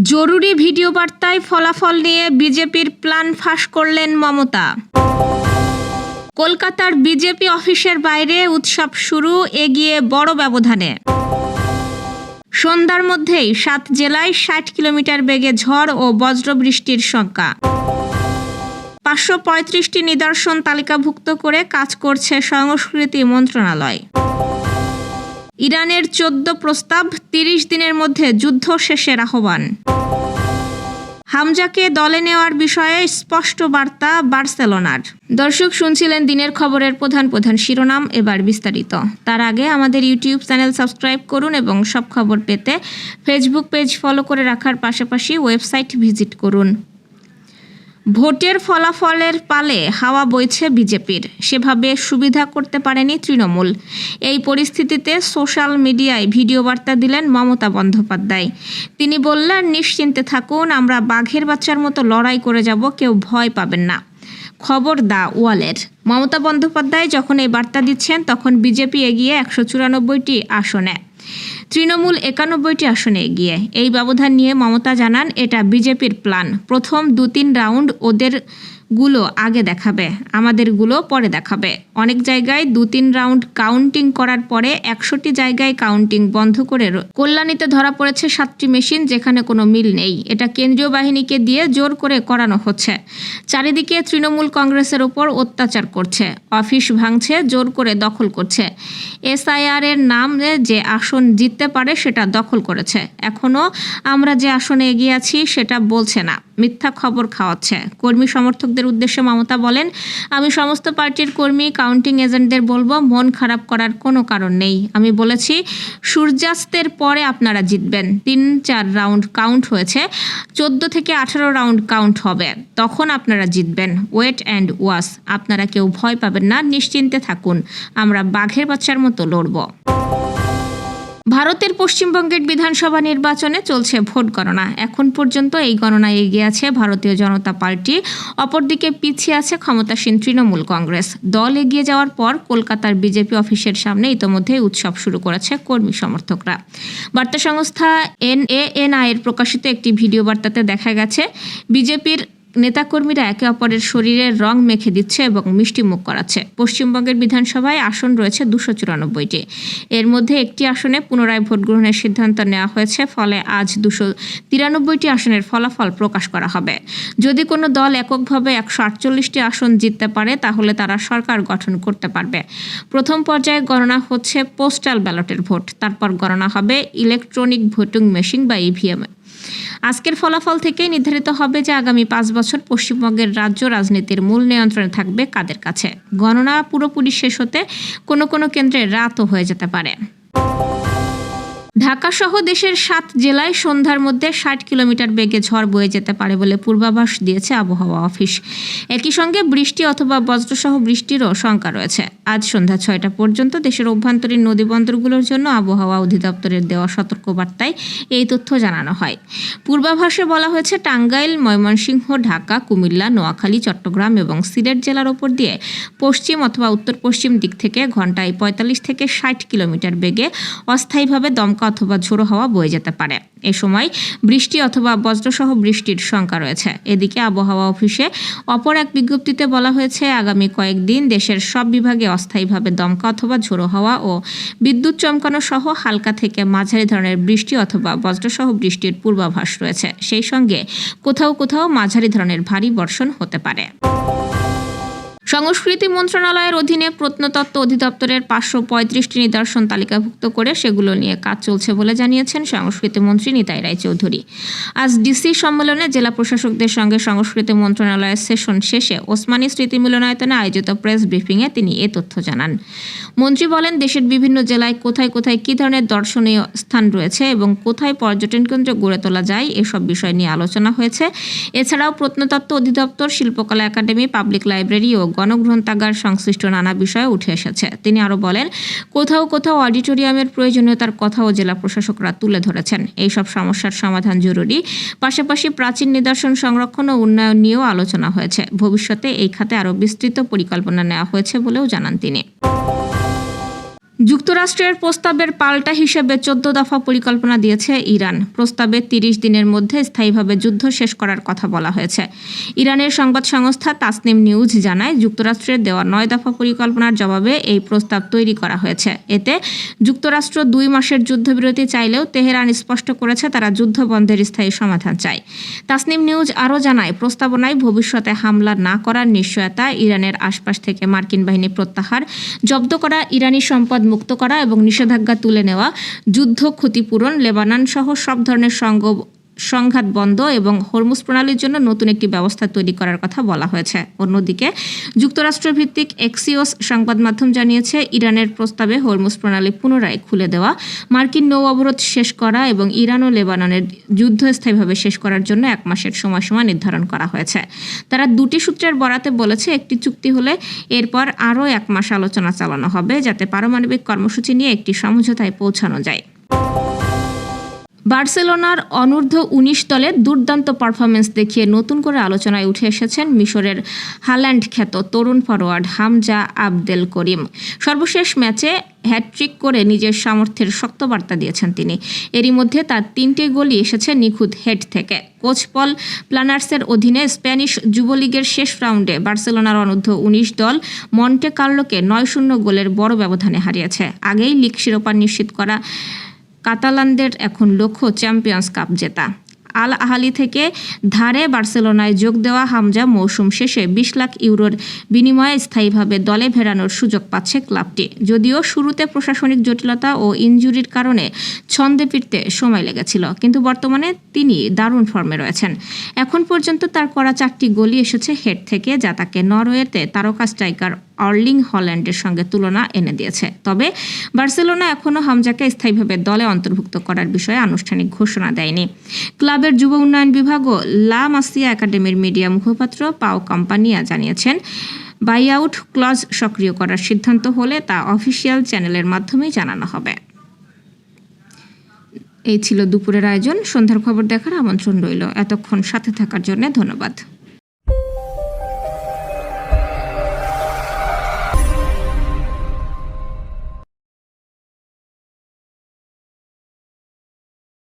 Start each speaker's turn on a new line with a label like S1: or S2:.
S1: জরুরি ভিডিও বার্তায় ফলাফল নিয়ে বিজেপির প্ল্যান ফাঁস করলেন মমতা। কলকাতার বিজেপি অফিসের বাইরে উৎসব শুরু, এগিয়ে বড় ব্যবধানে। সন্ধ্যার মধ্যেই 7 জেলায় 60 কিলোমিটার বেগে ঝড় ও বজ্রবৃষ্টির শঙ্কা। 535টি নিদর্শন তালিকাভুক্ত করে কাজ করছে সংস্কৃতি মন্ত্রণালয়। ইরানের 14 প্রস্তাব, 30 দিনের মধ্যে যুদ্ধ শেষের আহ্বান। হামজাকে দলে নেওয়ার বিষয়ে স্পষ্ট বার্তা বার্সেলোনার। দর্শক, শুনছিলেন দিনের খবরের প্রধান প্রধান শিরোনাম, এবার বিস্তারিত। তার আগে আমাদের ইউটিউব চ্যানেল সাবস্ক্রাইব করুন এবং সব খবর পেতে ফেসবুক পেজ ফলো করে রাখার পাশাপাশি ওয়েবসাইট ভিজিট করুন। ভোটের ফলাফলের পালে হাওয়া বইছে বিজেপির, সেভাবে সুবিধা করতে পারেনি তৃণমূল। এই পরিস্থিতিতে সোশ্যাল মিডিয়ায় ভিডিও বার্তা দিলেন মমতা বন্দ্যোপাধ্যায়। তিনি বললেন, নিশ্চিন্তে থাকুন, আমরা বাঘের বাচ্চার মতো লড়াই করে যাব, কেউ ভয় পাবেন না। খবর দ্য ওয়ালের। মমতা বন্দ্যোপাধ্যায় যখন এই বার্তা দিচ্ছেন তখন বিজেপি এগিয়ে 194টি আসনে, তৃণমূল 91টি আসনে এগিয়ে। এই ব্যবধান নিয়ে মমতা জানান, এটা বিজেপির প্ল্যান। প্রথম 2-3 রাউন্ড ওদের গুলো আগে দেখাবে, আমাদেরগুলো পরে দেখাবে। অনেক জায়গায় 2-3 রাউন্ড কাউন্টিং করার পরে 100টি জায়গায় কাউন্টিং বন্ধ করে কল্যাণীতে ধরা পড়েছে 7টি মেশিন, যেখানে কোনো মিল নেই। এটা কেন্দ্রীয় বাহিনীকে দিয়ে জোর করে করানো হচ্ছে। চারিদিকে তৃণমূল কংগ্রেসের ওপর অত্যাচার করছে, অফিস ভাঙছে, জোর করে দখল করছে। SIR এর নামে যে আসন জিততে পারে সেটা দখল করেছে। এখনও আমরা যে আসনে এগিয়ে আছি সেটা বলছে না, মিথ্যা খবর খাওয়াচ্ছে। কর্মী সমর্থকদের উদ্দেশ্যে মমতা বলেন, আমি সমস্ত পার্টির কর্মী, কাউন্টিং এজেন্টদের বলবো, মন খারাপ করার কোনো কারণ নেই। আমি বলেছি, সূর্যাস্তের পরে আপনারা জিতবেন। 3-4 রাউন্ড কাউন্ট হয়েছে, 14 থেকে 18 রাউন্ড কাউন্ট হবে, তখন আপনারা জিতবেন। Wait and watch. আপনারা কেউ ভয় পাবেন না, নিশ্চিন্তে থাকুন, আমরা বাঘের বাচ্চার মতো লড়ব। ভারতের পশ্চিমবঙ্গের বিধানসভা নির্বাচনে চলছে ভোট গণনা। এখন পর্যন্ত এই গণনায় এগিয়ে আছে ভারতীয় জনতা পার্টি, অপরদিকে পিছিয়ে আছে ক্ষমতাসীন তৃণমূল কংগ্রেস। দল এগিয়ে যাওয়ার পর কলকাতার বিজেপি অফিসের সামনে ইতোমধ্যে উৎসব শুরু করেছে কর্মী সমর্থকরা। বার্তা সংস্থা NANI এর প্রকাশিত একটি ভিডিও বার্তাতে দেখা গেছে, বিজেপির নেতাকর্মীরা একে অপরের শরীরে রং মেখে দিচ্ছে এবং মিষ্টি মুখ করাচ্ছে। পশ্চিমবঙ্গের বিধানসভায় আসন রয়েছে 294টি। এর মধ্যে একটি আসনে পুনরায় ভোট গ্রহণের সিদ্ধান্ত নেওয়া হয়েছে, ফলে আজ 293টি আসনের ফলাফল প্রকাশ করা হবে। যদি কোনো দল এককভাবে 148টি আসন জিততে পারে তাহলে তারা সরকার গঠন করতে পারবে। প্রথম পর্যায়ে গণনা হচ্ছে পোস্টাল ব্যালটের ভোট, তারপর গণনা হবে ইলেকট্রনিক ভোটিং মেশিন বা EVM। আজকের ফলাফল থেকেই নির্ধারিত হবে যে আগামী 5 বছর পশ্চিমবঙ্গের রাজ্য রাজনীতির মূল নিয়ন্ত্রণে থাকবে কাদের কাছে। গণনা পুরোপুরি শেষ হতে কোনো কোনো কেন্দ্রে রাতও হয়ে যেতে পারে। ঢাকা সহ দেশের 7 জেলায় সন্ধ্যার মধ্যে 60 কিলোমিটার বেগে ঝড় বয়ে যেতে পারে বলে পূর্বাভাস দিয়েছে আবহাওয়া অফিস। একই সঙ্গে বৃষ্টি অথবা বজ্রসহ বৃষ্টিরও শঙ্কা রয়েছে। আজ সন্ধ্যা 6টা পর্যন্ত দেশের অভ্যন্তরীণ নদীবন্দরগুলোর জন্য আবহাওয়া অধিদপ্তরের দেওয়া সতর্কবার্তায় এই তথ্য জানানো হয়। পূর্বাভাসে বলা হয়েছে, টাঙ্গাইল, ময়মনসিংহ, ঢাকা, কুমিল্লা, নোয়াখালী, চট্টগ্রাম এবং সিলেট জেলার ওপর দিয়ে পশ্চিম অথবা উত্তর পশ্চিম দিক থেকে ঘন্টায় 45 থেকে 60 কিলোমিটার বেগে অস্থায়ীভাবে দমকা অথবা ঝোড়ো হাওয়া বয়ে যেতে পারে। এ সময় বৃষ্টি অথবা বজ্রসহ বৃষ্টির শঙ্কা রয়েছে। এদিকে আবহাওয়া অফিসে অপর এক বিজ্ঞপ্তিতে বলা হয়েছে, আগামী কয়েকদিন দেশের সব বিভাগে অস্থায়ীভাবে দমকা অথবা ঝোড়ো হাওয়া ও বিদ্যুৎ চমকানো সহ হালকা থেকে মাঝারি ধরনের বৃষ্টি অথবা বজ্রসহ বৃষ্টির পূর্বাভাস রয়েছে। সেই সঙ্গে কোথাও কোথাও মাঝারি ধরনের ভারী বর্ষণ হতে পারে। সংস্কৃতি মন্ত্রণালয়ের অধীনে প্রত্নতত্ত্ব অধিদপ্তরের 535টি নিদর্শন তালিকাভুক্ত করে সেগুলো নিয়ে কাজ চলছে বলে জানিয়েছেন সংস্কৃতি মন্ত্রী নিতাই রায়চৌধুরী। আজ ডিসি সম্মেলনে জেলা প্রশাসকদের সঙ্গে সংস্কৃতি মন্ত্রণালয়ের সেশন শেষে ওসমানী স্মৃতি মিলনায়তনে আয়োজিত প্রেস ব্রিফিংয়ে তিনি এ তথ্য জানান। মন্ত্রী বলেন, দেশের বিভিন্ন জেলায় কোথায় কোথায় কী ধরনের দর্শনীয় স্থান রয়েছে এবং কোথায় পর্যটন কেন্দ্র গড়ে তোলা যায় এসব বিষয় নিয়ে আলোচনা হয়েছে। এছাড়াও প্রত্নতত্ত্ব অধিদপ্তর, শিল্পকলা একাডেমি, পাবলিক লাইব্রেরি ও গণগ্রন্থাগার সংশ্লিষ্ট নানা বিষয়ে উঠে এসেছে। তিনি আরও বলেন, কোথাও কোথাও অডিটোরিয়ামের প্রয়োজনীয়তার কথাও জেলা প্রশাসকরা তুলে ধরেছেন। এইসব সমস্যার সমাধান জরুরি। পাশাপাশি প্রাচীন নিদর্শন সংরক্ষণ ও উন্নয়ন নিয়েও আলোচনা হয়েছে। ভবিষ্যতে এই খাতে আরও বিস্তৃত পরিকল্পনা নেওয়া হয়েছে বলেও জানান তিনি। যুক্তরাষ্ট্রের প্রস্তাবের পাল্টা হিসেবে 14 দফা পরিকল্পনা দিয়েছে ইরান। প্রস্তাবে 30 দিনের মধ্যে স্থায়ীভাবে যুদ্ধ শেষ করার কথা বলা হয়েছে। ইরানের সংবাদ সংস্থা তাসনিম নিউজ জানায়, যুক্তরাষ্ট্রের দেওয়া 9 দফা পরিকল্পনার জবাবে এই প্রস্তাব তৈরি করা হয়েছে। এতে যুক্তরাষ্ট্র 2 মাসের যুদ্ধবিরতি চাইলেও তেহরান স্পষ্ট করেছে তারা যুদ্ধ বন্ধের স্থায়ী সমাধান চায়। তাসনিম নিউজ আরও জানায়, প্রস্তাবনায় ভবিষ্যতে হামলা না করার নিশ্চয়তা, ইরানের আশপাশ থেকে মার্কিন বাহিনী প্রত্যাহার, জব্দ করা ইরানি সম্পদ মুক্ত করা এবং নিষেধাজ্ঞা তুলে নেওয়া, যুদ্ধ ক্ষতিপূরণ, লেবানন সহ সব ধরনের সংঘাত বন্ধ এবং হরমুজ প্রণালীর জন্য নতুন একটি ব্যবস্থা তৈরি করার কথা বলা হয়েছে। অন্যদিকে যুক্তরাষ্ট্রভিত্তিক এক্সিওস সংবাদ মাধ্যম জানিয়েছে, ইরানের প্রস্তাবে হরমুজ প্রণালী পুনরায় খুলে দেওয়া, মার্কিন নৌ অবরোধ শেষ করা এবং ইরান ও লেবাননের যুদ্ধ স্থায়ীভাবে শেষ করার জন্য 1 মাসের সময়সীমা নির্ধারণ করা হয়েছে। তারা 2টি সূত্রের বরাতে বলেছে, একটি চুক্তি হলে এরপর আরও 1 মাস আলোচনা চালানো হবে যাতে পারমাণবিক কর্মসূচি নিয়ে একটি সমঝোতায় পৌঁছানো যায়। বার্সেলোনার অনূর্ধ্ব 19 দলের দুর্দান্ত পারফরমেন্স দেখিয়ে নতুন করে আলোচনায় উঠে এসেছেন মিশরের হাল্যান্ড খ্যাত তরুণ ফরোয়ার্ড হামজা আবদেল করিম। সর্বশেষ ম্যাচে হ্যাটট্রিক করে নিজের সামর্থ্যের শক্ত বার্তা দিয়েছেন তিনি। এরই মধ্যে তার 3টি গোলই এসেছে নিখুঁত হেড থেকে। কোচ পল প্লানার্সের অধীনে স্প্যানিশ যুবলীগের শেষ রাউন্ডে বার্সেলোনার অনূর্ধ্ব 19 দল মন্টে কার্লোকে 9-0 গোলের বড় ব্যবধানে হারিয়েছে। আগেই লিগ শিরোপা নিশ্চিত করা কাতালানদের এখন লক্ষ্য চ্যাম্পিয়ন্স কাপ জেতা। আল আহালি থেকে ধারে বার্সেলোনায় যোগ দেওয়া হামজা মৌসুম শেষে 20 লাখ ইউরোর বিনিময়ে স্থায়ীভাবে দলে ফেরানোর সুযোগ পাচ্ছে ক্লাবটি। যদিও শুরুতে প্রশাসনিক জটিলতা ও ইনজুরির কারণে ছন্দে ফিরতে সময় লেগেছিল, কিন্তু বর্তমানে তিনি দারুণ ফর্মে রয়েছেন। এখন পর্যন্ত তার করা 4টি গোলই এসেছে হেড থেকে, যা তাকে নরওয়েতে তারকা স্ট্রাইকার আর্লিং হল্যান্ডের সঙ্গে তুলনা এনে দিয়েছে। তবে বার্সেলোনা এখনও হামজাকে স্থায়ীভাবে দলে অন্তর্ভুক্ত করার বিষয়ে আনুষ্ঠানিক ঘোষণা দেয়নি। ক্লাবের যুব উন্নয়ন বিভাগ ও লা মাসিয়া একাডেমির মিডিয়া মুখপাত্র পাও কম্পানিয়া জানিয়েছেন, বাইআউট ক্লজ সক্রিয় করার সিদ্ধান্ত হলে তা অফিসিয়াল চ্যানেলের মাধ্যমেই জানানো হবে। এই ছিল দুপুরের আয়োজন। সন্ধ্যার খবর দেখার আমন্ত্রণ রইল। এতক্ষণ সাথে থাকার জন্য ধন্যবাদ।